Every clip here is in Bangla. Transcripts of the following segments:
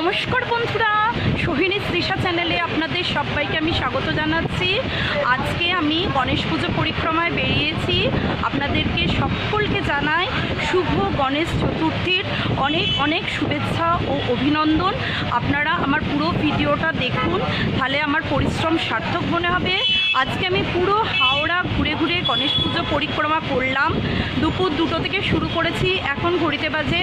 নমস্কার বন্ধুরা, সোহিনী তৃষা চ্যানেলে আপনাদের সবাইকে আমি স্বাগত জানাচ্ছি। আজকে আমি গণেশ পুজো পরিক্রমায় বেরিয়েছি। আপনাদেরকে সকলকে জানাই শুভ গণেশ চতুর্থীর অনেক অনেক শুভেচ্ছা ও অভিনন্দন। আপনারা আমার পুরো ভিডিওটা দেখুন, তাহলে আমার পরিশ্রম সার্থক মনে হবে। আজকে আমি পুরো হাওড়া ঘুরে ঘুরে গণেশ পুজো পরিক্রমা করলাম। দুপুর 2টো থেকে শুরু করেছি, এখন ঘড়িতে বাজে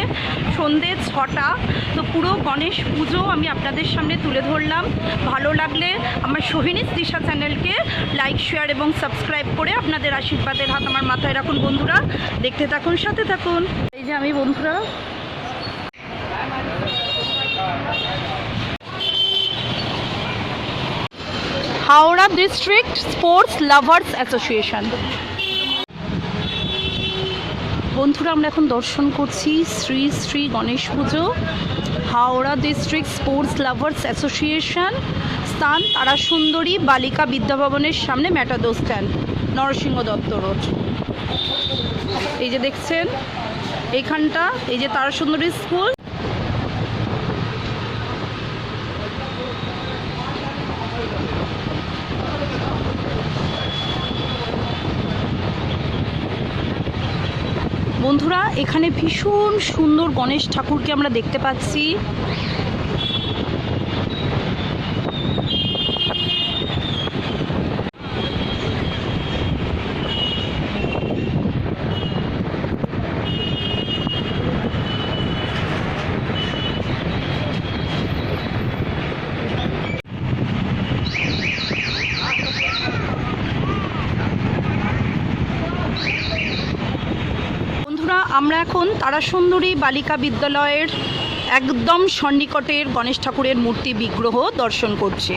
সন্ধ্যে 6টা। তো পুরো গণেশ পুজো আমি আপনাদের সামনে তুলে ধরলাম। ভালো লাগলে আমার সোহিনী তৃষা চ্যানেলকে লাইক, শেয়ার এবং সাবস্ক্রাইব করে আপনাদের আশীর্বাদের হাত আমার মাথায় রাখুন বন্ধুরা। দেখতে থাকুন, সাথে থাকুন। এই যে আমি বন্ধুরা Howrah district sports lovers association. বন্ধুরা আমরা এখন দর্শন করছি Shri Shri Ganesh Puja, Howrah district sports lovers association, স্থান তারাসুন্দরী বালিকা বিদ্যাভবনের সামনে, matador stand, Narasingha Dutta road. এই যে দেখছেন এইখানটা, এই যে তারাসুন্দরী স্কুল। বন্ধুরা এখানে ভীষণ সুন্দর গণেশ ঠাকুরকে আমরা দেখতে পাচ্ছি। আমরা এখন তারাসুন্দরী বালিকা বিদ্যালয়ের একদম সন্নিকটের গণেশ ঠাকুরের মূর্তি বিগ্রহ দর্শন করছি।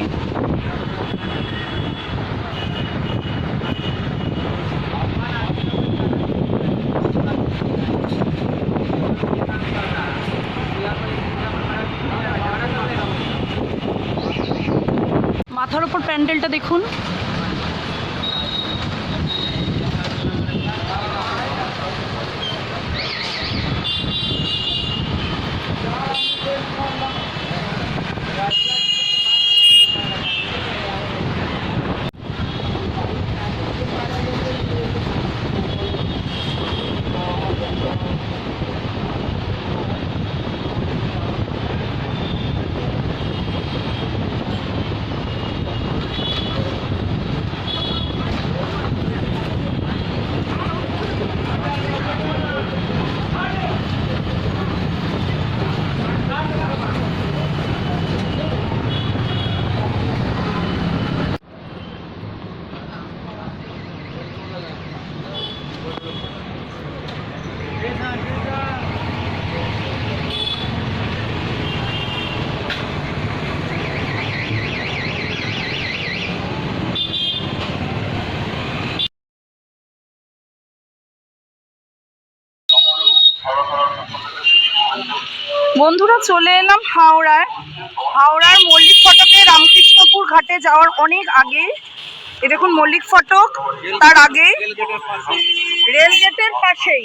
মাথার ওপর প্যান্ডেলটা দেখুন। বন্ধুরা চলে এলাম হাওড়ার মল্লিক ফটকে রামকৃষ্ণপুর ঘাটে যাওয়ার অনেক আগে। এ দেখুন মল্লিক ফটক, তার আগে রেলগেটের পাশেই।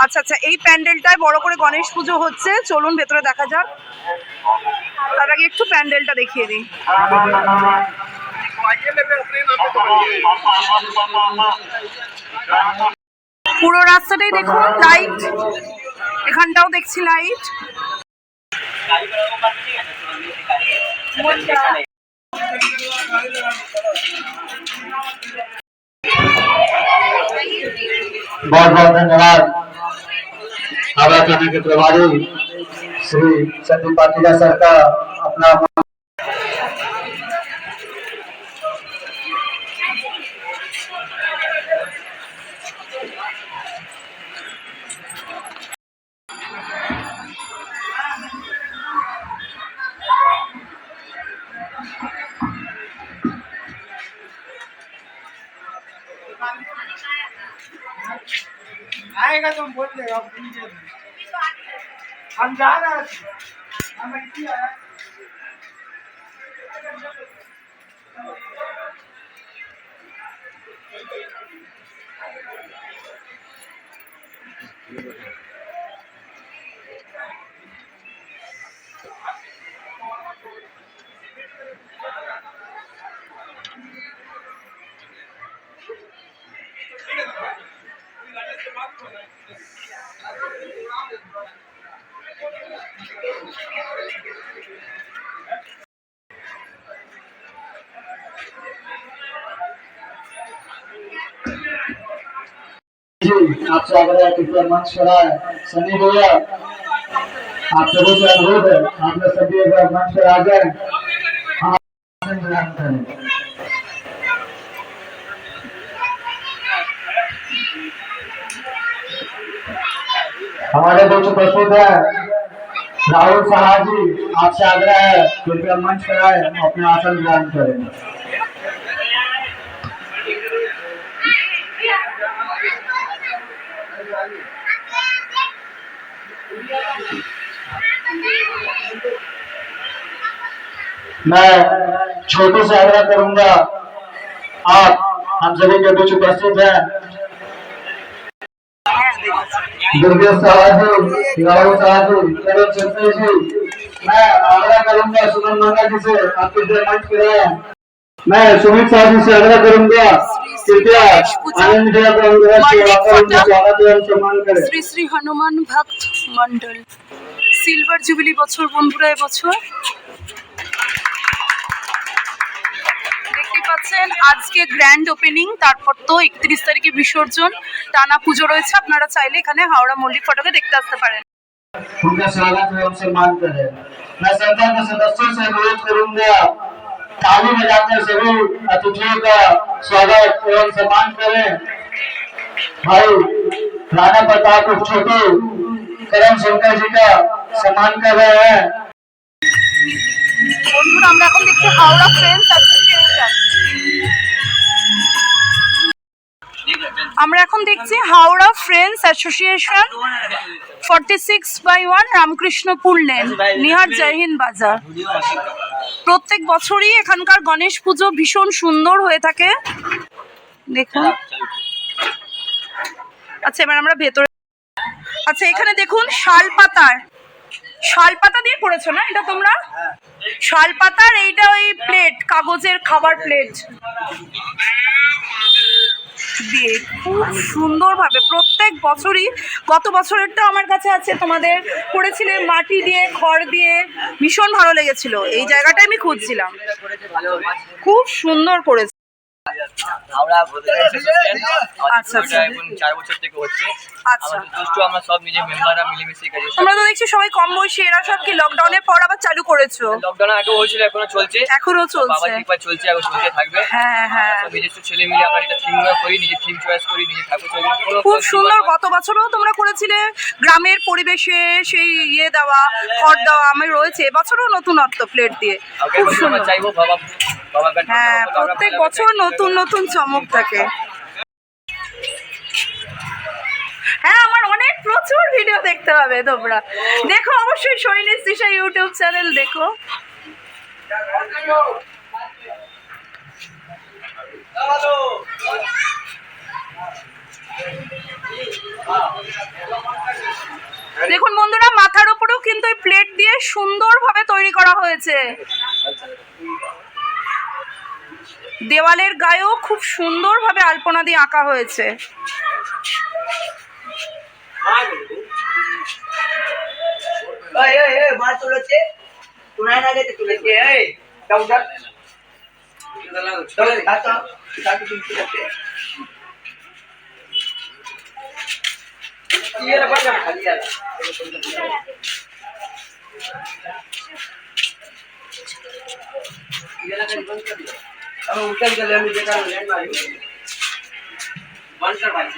আচ্ছা আচ্ছা, এই প্যান্ডেলটায় বড় করে গণেশ পুজো হচ্ছে, চলুন ভেতরে দেখা যাক। তার আগে একটু প্যান্ডেলটা দেখিয়ে দিই। পুরো রাস্তাটাই দেখুন লাইট, এখানটাও দেখছি লাইট। बहुत बहुत धन्यवाद हावड़ा थाना के प्रभारी श्री संदीप पाटीदार सर का अपना आएगा तो हम बोल देगा, हम जा रहे हैं। जी आपसे आग्रह है कृपया मंच पर आए। सनी भैया आप सभी से अनुरोध है आप लोग सभी एक बार मंच पर आ जाए। आप आसन ग्रहण करें। हमारे बीच उपस्थित है राहुल साहा जी, आपसे आग्रह है कृपया मंच पर आए अपने आसन ग्रहण करें। मैं छोटू से आग्रह करूंगा आप हम सभी के बीच उपस्थित हैं दुर्गेश साहा जी, राहुल साहा जी, करण छत्री जी। मैं आग्रह करूंगा सुमन मंगा जी से आप कृपया मंच पर आए। मैं सुमित साहा जी से आग्रह करूंगा कृपया आनंद भैया को स्वागत एवं सम्मान करें। শ্রী শ্রী হনুমান ভক্ত মন্ডল সিলভার জুবিলি বছর বন্ধুরা এবছর দেখতে পাচ্ছেন আজকে গ্র্যান্ড ওপেনিং, তারপর তো 31 তারিখে বিসর্জন, টানা পুজো রয়েছে। আপনারা চাইলে এখানে হাওড়া মল্লিক ফটকে দেখতে আসতে পারেন। उनका स्वागत एवं सम्मान करें। मैं संस्था के सदस्यों से अनुरोध करूंगा ताली बजाकर सभी अतिथियों का स्वागत एवं सम्मान करें। भाई राणा प्रताप उर्फ छोटू करम शंकर जी का सम्मान कर रहे हैं। বন্ধুরা আমরা এখন দেখছি হাওড়া ফ্রেন্ডস অ্যাসোসিয়েশন। আমরা এখন দেখছি Howrah friends association 46/1 Ramkrishnapur lane, Nihar Jai Hind বাজার। প্রত্যেক বছরই এখানকার গণেশ পুজো ভীষণ সুন্দর হয়ে থাকে, দেখুন। আচ্ছা এবার আমরা ভেতরে, আচ্ছা এখানে দেখুন শালপাতা দিয়ে করেছো না এটা তোমরা? শালপাতার এইটা ওই প্লেট, কাগজের খাবার প্লেট দিয়ে খুব সুন্দরভাবে প্রত্যেক বছরই, গত বছরেরটা আমার কাছে আছে, তোমাদের করেছিলে মাটি দিয়ে খড় দিয়ে, ভীষণ ভালো লেগেছিল। এই জায়গাটা আমি খুঁজছিলাম, খুব সুন্দর করেছে। আমরা অ্যাসোসিয়েশন আচ্ছা, আচ্ছা। এখন 4 বছর থেকে হচ্ছে। আচ্ছা আমাদের দুষ্টু আমরা সব নিজে মেম্বাররা মিলেমিশে কাজ করছি। তোমরা তো দেখছি সবাই কম বয়সী, এরা সব কি লকডাউনের পর আবার চালু করেছো? লকডাউন আগেও হয়েছিল, এখনো চলছে, এখনো চলছে। বাবার কৃপায় চলছে, এখন চলতে থাকবে। হ্যাঁ হ্যাঁ সব নিজস্ব ছেলে মিলে আমরা এটা থিম করি, নিজে থিম চয়েস করি, নিজে ঠাকুর তৈরি করি। খুব সুন্দর। গত বছরও তোমরা করেছিলে গ্রামের পরিবেশে সেই ইয়ে দেওয়া, খড় দেওয়া, আমি রয়েছে। এবছরও নতুনত্ব প্লেট দিয়ে খুব আমরা সুন্দর। চাইবো বাবা হ্যাঁ প্রত্যেক বছর নতুন নতুন চমক থাকে। হ্যাঁ আমার অনেক প্রচুর ভিডিও দেখতে হবে, তোমরা দেখো অবশ্যই সৈনিক তৃষা ইউটিউব চ্যানেল দেখো। দেখুন বন্ধুরা মাথার উপরেও কিন্তু এই প্লেট দিয়ে সুন্দরভাবে তৈরি করা হয়েছে। দেওয়ালের গায়েও খুব সুন্দরভাবে আলপনা দিয়ে আঁকা হয়েছে।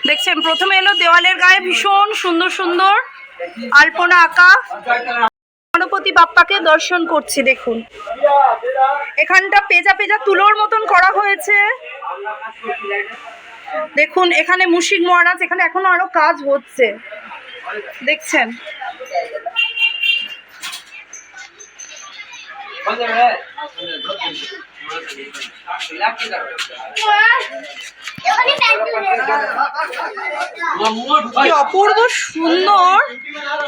দেখছেন প্রথমে এলো দেওয়ালের গায়ে ভীষণ সুন্দর সুন্দর আলপনা আঁকা। গণপতি বাপ্পাকে দর্শন করছি, দেখুন এখানটা পেজা পেজা তুলোর মতন করা হয়েছে। দেখুন এখানে মুশিক মহারাজ, এখানে এখনো আরো কাজ হচ্ছে, দেখছেন। কি অপূর্ব সুন্দর,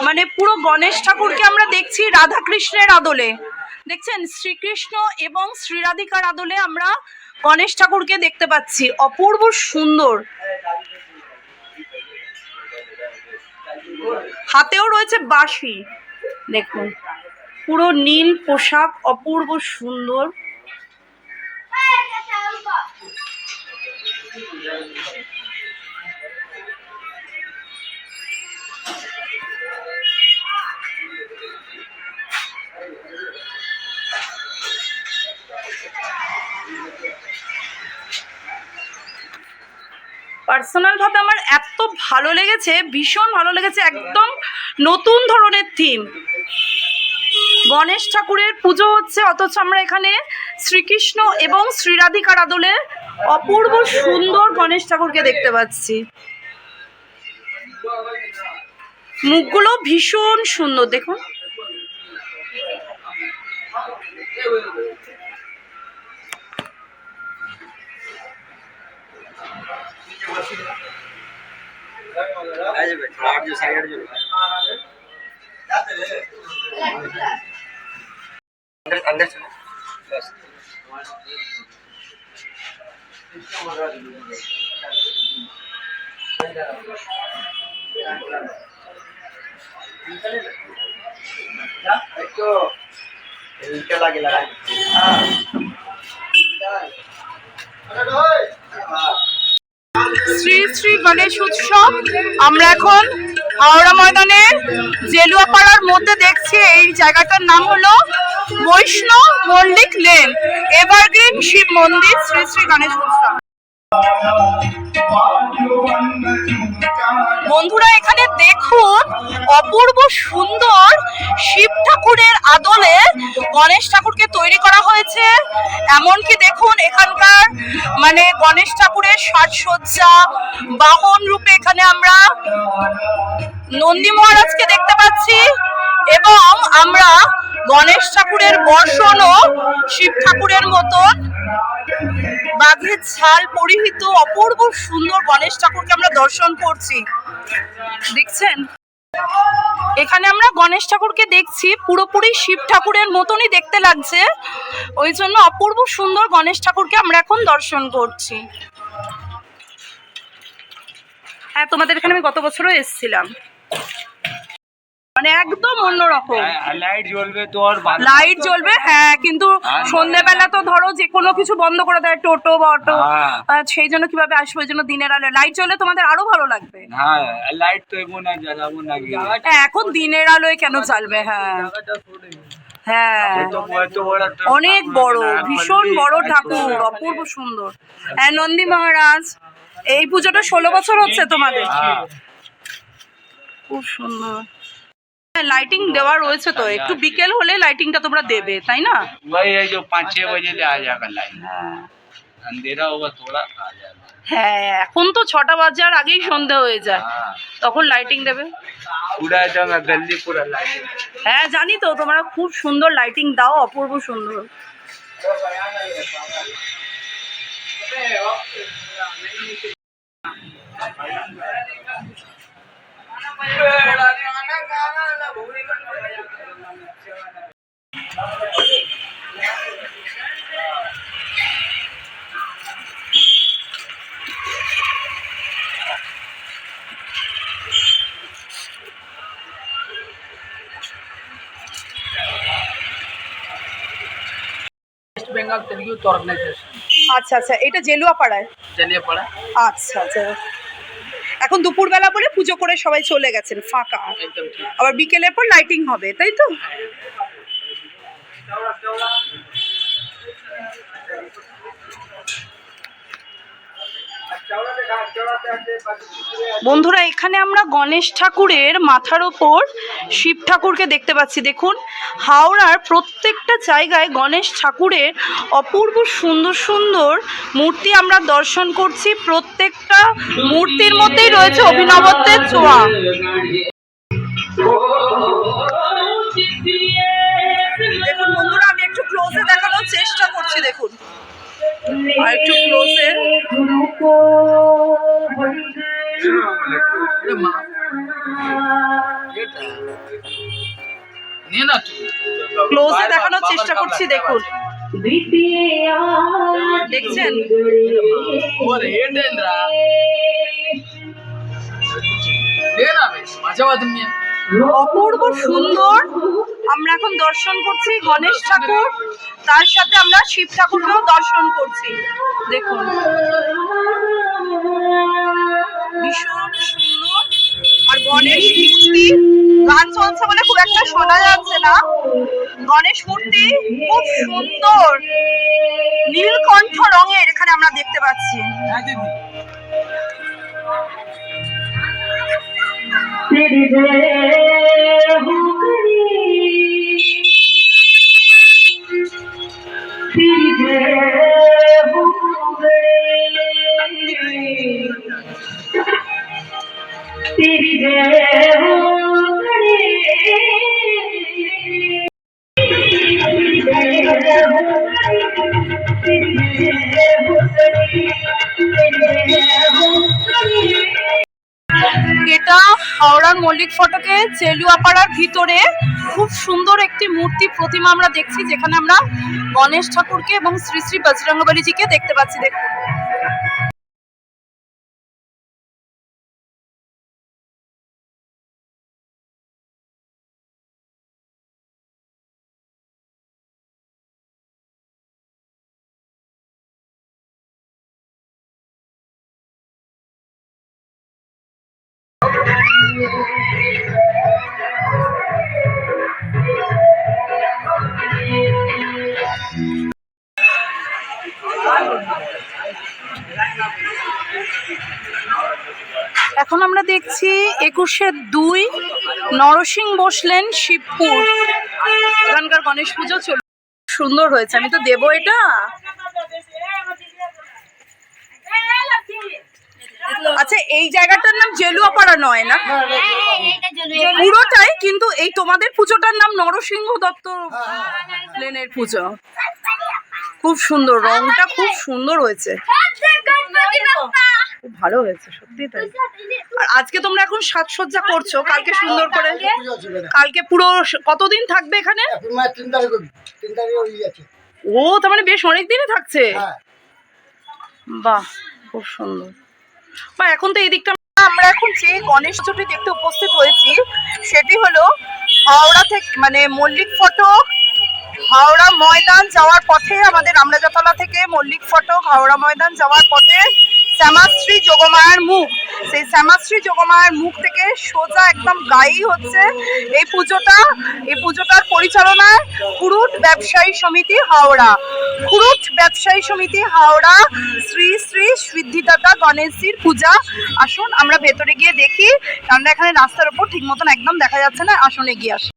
মানে পুরো গণেশ ঠাকুরকে আমরা দেখছি রাধাকৃষ্ণের আদলে, দেখছেন শ্রীকৃষ্ণ এবং শ্রীরাধিকার আদলে আমরা গণেশ ঠাকুরকে দেখতে পাচ্ছি, অপূর্ব সুন্দর। হাতেও রয়েছে বাঁশি, দেখুন পুরো নীল পোশাক, অপূর্ব সুন্দর। পার্সোনালভাবে আমার এত ভালো লেগেছে, ভীষণ ভালো লেগেছে, একদম নতুন ধরনের থিম। গণেশ ঠাকুরের পুজো হচ্ছে, অথচ আমরা এখানে শ্রীকৃষ্ণ এবং শ্রীরাধিকার আদলে অপূর্ব সুন্দর গণেশ ঠাকুরকে দেখতে পাচ্ছি। মুখগুলো ভীষণ সুন্দর, দেখুন। শ্রী শ্রী গণেশ উৎসব আমরা এখন হাওড়া ময়দানের জেলুয়াপাড়ার মধ্যে দেখছি। এই জায়গাটার নাম হলো বৈষ্ণব মল্লিক লেন, এভারগ্রিন শিব মন্দির, শ্রী শ্রী গণেশ উৎসব। বন্ধুরা এখানে দেখুন, অপূর্ব সুন্দর শিব ঠাকুরের আদলে গণেশ ঠাকুরকে তৈরি করা হয়েছে। এমনকি দেখুন এখানকার মানে গণেশ ঠাকুরের সাজসজ্জা, বাহন রূপে এখানে আমরা নন্দী মহারাজকে দেখতে পাচ্ছি, এবং আমরা গণেশ ঠাকুরের বর্ষণও শিব ঠাকুরের মতন বাঘের ছাল পরিহিত অপূর্ব সুন্দর গণেশ ঠাকুরকে আমরা দর্শন করছি। দেখছেন এখানে আমরা গণেশ ঠাকুরকে দেখছি, পুরোপুরি শিব ঠাকুরের মতনই দেখতে লাগছে, ওই জন্য অপূর্ব সুন্দর গণেশ ঠাকুরকে আমরা এখন দর্শন করছি। হ্যাঁ, তোমাদের এখানে আমি গত বছরও এসেছিলাম, মানে একদম অন্যরকম। লাইট জ্বলবে তো আর লাইট জ্বলবে, হ্যাঁ, কিন্তু সন্ধ্যেবেলা তো ধরো যে কোনো কিছু বন্ধ করে দেয়, টোটো বা অটো, সেই জন্য কিভাবে আসবে, ওই জন্য দিনের আলো লাইট জ্বলে তোমাদের আরো ভালো লাগবে। হ্যাঁ, লাইট তো এমন না জ্বালাবো না, হ্যাঁ, এখন দিনের আলোয় কেন জ্বালবে। হ্যাঁ হ্যাঁ, অনেক বড়, ভীষণ বড় ঠাকুর, অপূর্ব সুন্দর। হ্যাঁ, নন্দী মহারাজ। এই পুজোটা 16 বছর হচ্ছে তোমাদের, খুব সুন্দর। লাইটিং দেওয়া রয়েছে তো, একটু বিকেল হলে লাইটিংটা তোমরা দেবে, তাই না? वही है जो 5-6 बजे ले आ जाएगा लाइट, अंधेरा होगा थोड़ा आ जाएगा। হ্যাঁ, এখন তো 6টা বাজার আগেই সন্ধে হয়ে যায়, তখন লাইটিং দেবে पूरा एकदम गली पूरा लाइट। হ্যাঁ জানি তো, তোমরা খুব সুন্দর লাইটিং দাও, অপূর্ব সুন্দর। वेस्ट बेंगल तेलुगु ऑर्गेनाइजेशन, আচ্ছা আচ্ছা, এটা জেলুয়াপাড়ায়। जलियापाड़ा আচ্ছা আচ্ছা, এখন দুপুরবেলা বলে পুজো করে সবাই চলে গেছেন, ফাঁকা। एकदम ठीक। আবার বিকেলের পর লাইটিং হবে, তাই তো? বন্ধুরা এখানে আমরা গণেশ ঠাকুরের মাথার ওপর শিব ঠাকুরকে দেখতে পাচ্ছি। দেখুন, হাওড়ার প্রত্যেকটা জায়গায় গণেশ ঠাকুরের অপূর্ব সুন্দর সুন্দর মূর্তি আমরা দর্শন করছি। প্রত্যেকটা মূর্তির মধ্যেই রয়েছে অভিনবত্বের ছোঁয়া। দেখুন বন্ধুরা, আমি একটু ক্লোজে দেখানোর চেষ্টা করছি, দেখুন আর একটু ক্লোজে। ক্লোজে দেখানোর চেষ্টা করছি, দেখুন, দেখছেন? অপূর্ব সুন্দর আমরা এখন দর্শন করছি গণেশ ঠাকুর, তার সাথে আমরা শিব ঠাকুরকেও দর্শন করছি। দেখুন ভীষণ সুন্দর। আর গণেশ মূর্তি, গান চলছে বলে খুব একটা শোনা যাচ্ছে না, গণেশ মূর্তি খুব সুন্দর নীলকণ্ঠ রঙের এখানে আমরা দেখতে পাচ্ছি। तेरी जय हो करी, तेरी जय हो गई, तेरी जय हो करी, तेरी जय हो करी, तेरी जय हो करी, तेरी जय हो करी। এটা হাওড়ার মল্লিক ফটকে চেলুয়াপাড়ার ভিতরে খুব সুন্দর একটি মূর্তি প্রতিমা আমরা দেখছি, যেখানে আমরা গণেশ ঠাকুরকে এবং শ্রী শ্রী বজরংবলীজিকে দেখতে পাচ্ছি। দেখুন, এখন আমরা দেখছি 21-2 নরসিং বসলেন শিবপুর, এখানকার গণেশ পুজো চল সুন্দর হয়েছে। আমি তো দেবো এটা। আচ্ছা, এই জায়গাটার নাম জেলুয়াপাড়া নয় না পুরোটাই, কিন্তু এই তোমাদের পুজোটার নাম নরসিংহ দত্ত লেনের পুজো। খুব সুন্দর, রংটা খুব সুন্দর হয়েছে, খুব ভালো হয়েছে সত্যি তাই। আর আজকে তোমরা এখন সাজসজ্জা করছো, কালকে সুন্দর করে, কালকে পুরো কতদিন থাকবে এখানে? 3 তারিখ হয়ে যাচ্ছে। ও, তার মানে বেশ অনেক দিনই থাকছে। বাহ, খুব সুন্দর। বা এখন তো এই দিকটা আমরা এখন যে গণেশ পুজোটি দেখতে উপস্থিত হয়েছি সেটি হলো হাওড়া থেকে, মানে মল্লিক ফটক হাওড়া ময়দান যাওয়ার পথে, আমাদের রামরাজাতলা থেকে মল্লিক ফটক হাওড়া ময়দান যাওয়ার পথে শ্যামাশ্রী যোগমায়ার মুখ, সেই শ্যামাশ্রী যোগমায়ার মুখ থেকে সোজা একদম গায়েই হচ্ছে এই পুজোটা। এই পুজোটার পরিচালনায় খুরুট ব্যবসায়ী সমিতি হাওড়া, খুরুট ব্যবসায়ী সমিতি হাওড়া শ্রী শ্রী সিদ্ধিদাতা গণেশজির পূজা। আসুন আমরা ভেতরে গিয়ে দেখি, কারণ এখানে রাস্তার উপর ঠিক মতন একদম দেখা যাচ্ছে না। আসুন এগিয়ে আসি।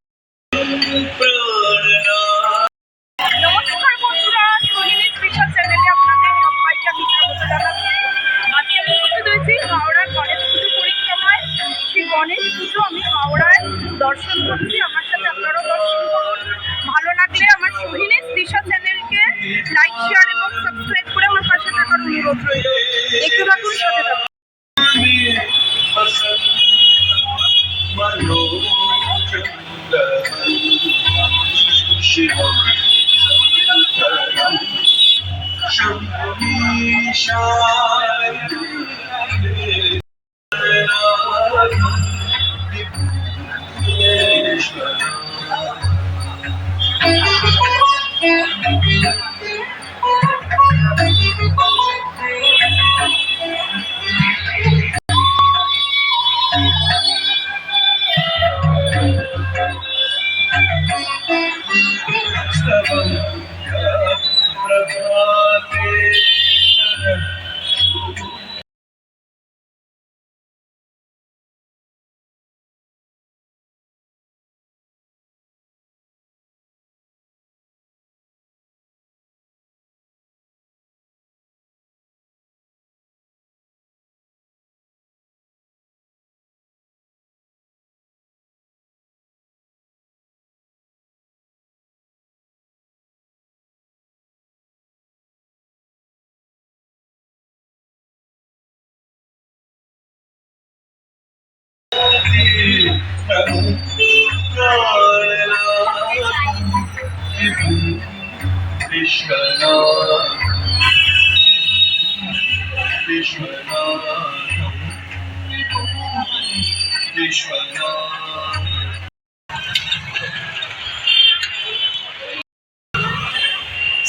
নমস্কার বন্ধুরা, সোহিনী স্পেশাল চ্যানেলে আপনাদের সবাইকে আমি স্বাগত জানাচ্ছি। আজকে আমি উপস্থিত হয়েছি হাওড়ার গণেশ পুজো পরিক্রমায়। সেই গণেশ পুজো আমি হাওড়ায় দর্শন করছি, আমার সাথে আপনারাও দর্শন করুন। ভালো লাগলে আমার সোহিনী স্পেশাল চ্যানেলকে লাইক, শেয়ার এবং সাবস্ক্রাইব করে আমার পাশে থাকার অনুরোধ রইল। দেখতে থাকুন, সাথে থাকুন।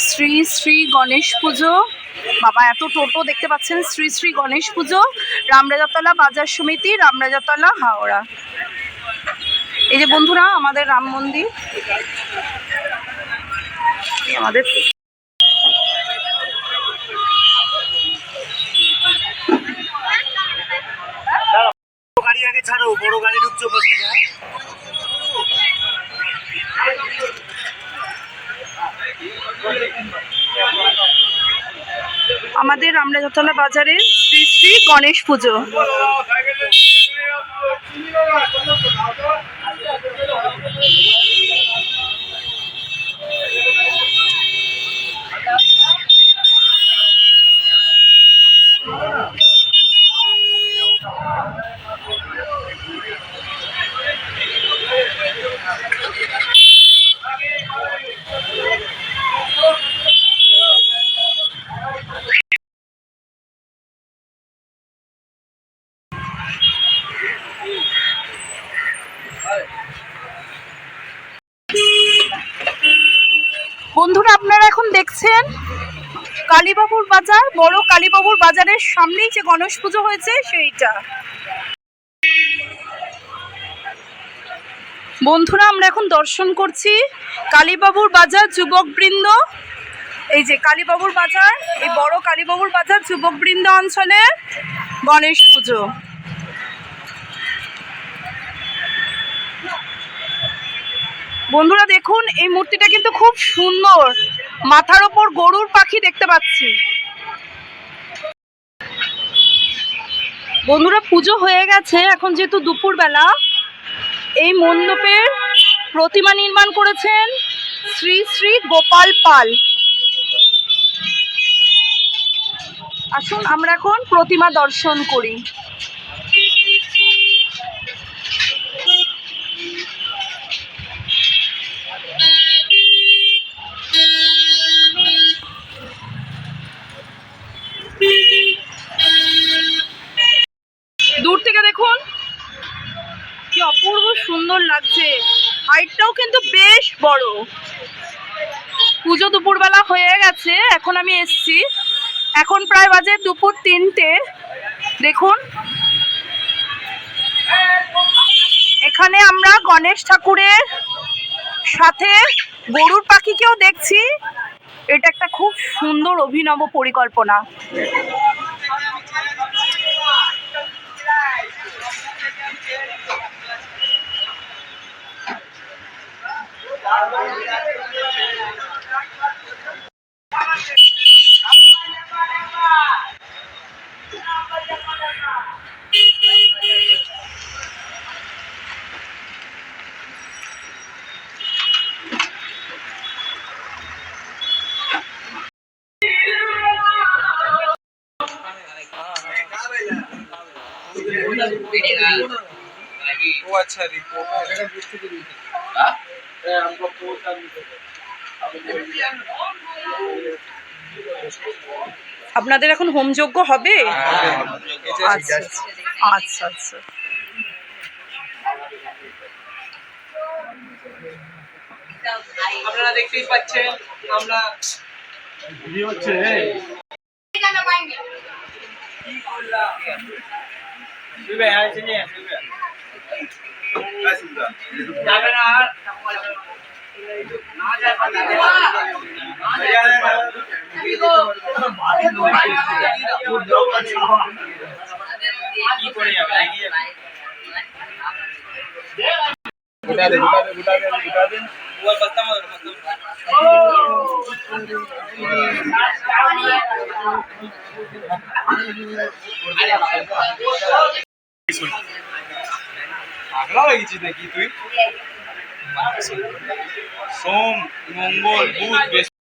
শ্রী শ্রী গণেশ পুজো, বাবা এত টোটো দেখতে পাচ্ছেন। শ্রী শ্রী গণেশ পুজো, রামরাজাতলা বাজার সমিতি, রামরাজাতলা হাওড়া। এই যে বন্ধুরা আমাদের রাম মন্দির, আমাদের আমাদের রামরাজতলা বাজারে শ্রী শ্রী গণেশ পুজো। বন্ধুরা, আপনারা এখন দেখছেন কালীবাবুর বাজার, বড় কালীবাবুর বাজারের সামনেই যে গণেশ পুজো হয়েছে সেইটা। বন্ধুরা, আমরা এখন দর্শন করছি কালীবাবুর বাজার যুবকবৃন্দ। এই যে কালীবাবুর বাজার, এই বড় কালীবাবুর বাজার যুবকবৃন্দ অঞ্চলের গণেশ পুজো। বন্ধুরা দেখুন, এই মূর্তিটা কিন্তু খুব সুন্দর, মাথার ওপর গরুর পাখি দেখতে পাচ্ছি। বন্ধুরা, পুজো হয়ে গেছে, এখন যেহেতু দুপুরবেলা, এই মণ্ডপের প্রতিমা নির্মাণ করেছেন শ্রী শ্রী গোপাল পাল। আসুন আমরা এখন প্রতিমা দর্শন করি। দূর থেকে দেখুন কি অপূর্ব সুন্দর লাগছে, হাইটটাও কিন্তু বেশ বড়। পুজো দুপুরবেলা হয়ে গেছে, এখন আমি এসছি, এখন প্রায় বাজে দুপুর 3টে। দেখুন এখানে আমরা গণেশ ঠাকুরের সাথে গরুর পাখিকেও দেখছি। এটা একটা খুব সুন্দর অভিনব পরিকল্পনা। वो अच्छा আপনাদের এখন হোমযজ্ঞ হবে? আচ্ছা আচ্ছা আচ্ছা। আপনারা দেখতেই পাচ্ছেন আমরা পাগলা হয়ে গেছিস নাকি তুই? সোম, মঙ্গল, বুধ, বৃহস্পতি